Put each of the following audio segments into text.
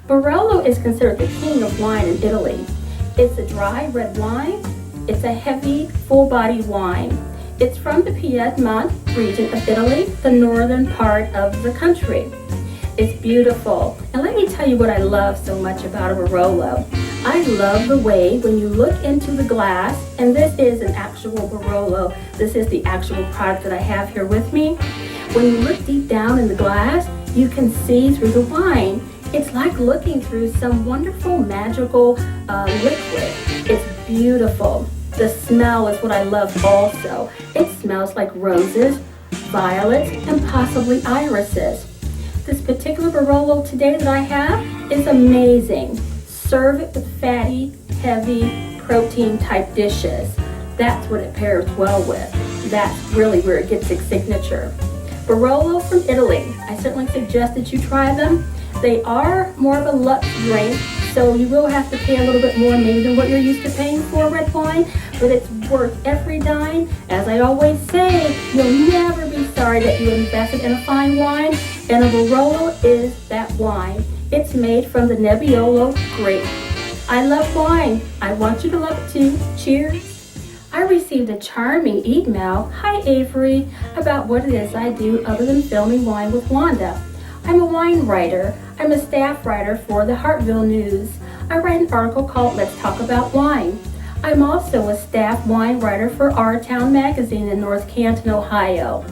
Barolo is considered the king of wine in Italy. It's a dry red wine. It's a heavy, full-bodied wine. It's from the Piedmont region of Italy, the northern part of the country. It's beautiful. And let me tell you what I love so much about a Barolo. I love the way when you look into the glass, and this is an actual Barolo. This is the actual product that I have here with me. When you look deep down in the glass, you can see through the wine. It's like looking through some wonderful, magical liquid. It's beautiful. The smell is what I love also. It smells like roses, violets, and possibly irises. This particular Barolo today that I have is amazing. Serve it with fatty, heavy, protein type dishes. That's what it pairs well with. That's really where it gets its signature. Barolo from Italy. I certainly suggest that you try them. They are more of a luxe drink, so you will have to pay a little bit more maybe than what you're used to paying for red wine, but it's worth every dime. As I always say, you'll never be sorry that you invested in a fine wine, and a Barolo is that wine. It's made from the Nebbiolo grape. I love wine. I want you to love it too. Cheers. I received a charming email, "Hi Avery," about what it is I do other than filming Wine with Wanda. I'm a wine writer. I'm a staff writer for the Hartville News. I write an article called Let's Talk About Wine. I'm also a staff wine writer for Our Town magazine in North Canton, Ohio.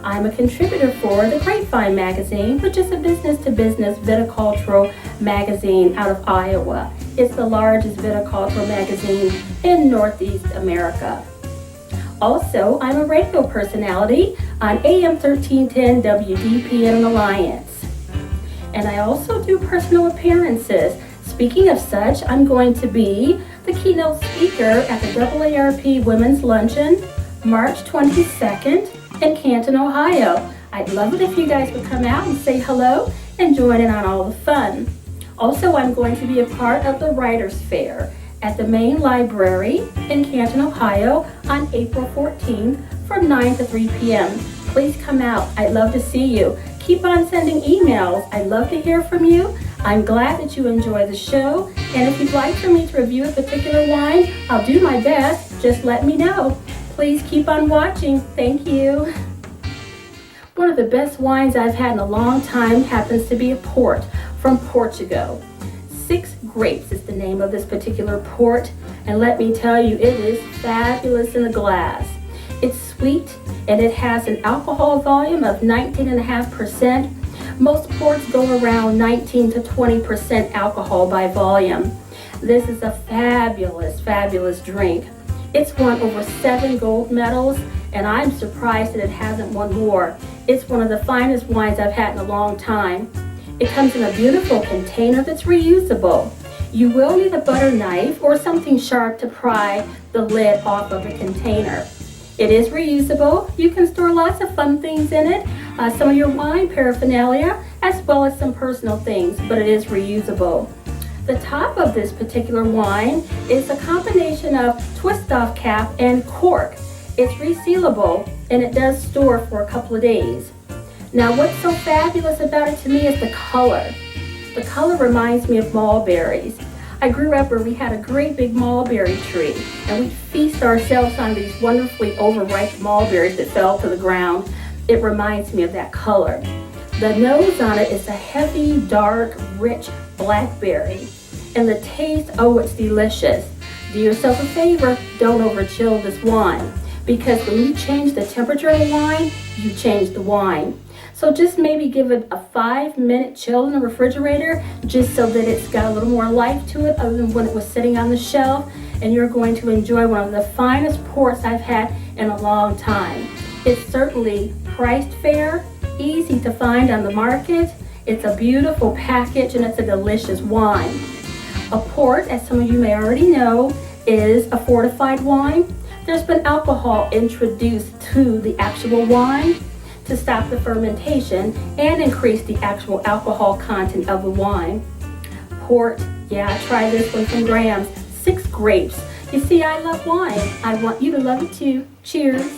I'm a contributor for the Grapevine magazine, which is a business-to-business viticultural magazine out of Iowa. It's the largest viticultural magazine in Northeast America. Also, I'm a radio personality on AM 1310 WDPN Alliance. And I also do personal appearances. Speaking of such, I'm going to be the keynote speaker at the AARP Women's Luncheon, March 22nd in Canton, Ohio. I'd love it if you guys would come out and say hello and join in on all the fun. Also, I'm going to be a part of the Writers' Fair at the main library in Canton, Ohio on April 14th from 9 to 3 p.m. Please come out. I'd love to see you. Keep on sending emails. I'd love to hear from you. I'm glad that you enjoy the show. And if you'd like for me to review a particular wine, I'll do my best. Just let me know. Please keep on watching. Thank you. One of the best wines I've had in a long time happens to be a port from Portugal. 6 Grapes is the name of this particular port, and let me tell you, it is fabulous in the glass. It's sweet, and it has an alcohol volume of 19.5%. Most ports go around 19 to 20% alcohol by volume. This is a fabulous, fabulous drink. It's won over 7 gold medals, and I'm surprised that it hasn't won more. It's one of the finest wines I've had in a long time. It comes in a beautiful container that's reusable. You will need a butter knife or something sharp to pry the lid off of the container. It is reusable. You can store lots of fun things in it, some of your wine paraphernalia, as well as some personal things, but it is reusable. The top of this particular wine is a combination of twist-off cap and cork. It's resealable, and it does store for a couple of days. Now, what's so fabulous about it to me is the color. The color reminds me of mulberries. I grew up where we had a great big mulberry tree, and we'd feast ourselves on these wonderfully overripe mulberries that fell to the ground. It reminds me of that color. The nose on it is a heavy, dark, rich blackberry. And the taste, oh, it's delicious. Do yourself a favor, don't overchill this wine, because when you change the temperature of the wine, you change the wine. So just maybe give it a 5-minute chill in the refrigerator, just so that it's got a little more life to it other than when it was sitting on the shelf, and you're going to enjoy one of the finest ports I've had in a long time. It's certainly priced fair, easy to find on the market. It's a beautiful package, and it's a delicious wine. A port, as some of you may already know, is a fortified wine. There's been alcohol introduced to the actual wine to stop the fermentation and increase the actual alcohol content of the wine. Port, yeah, try this one from Graham's. 6 Grapes. You see, I love wine. I want you to love it too. Cheers.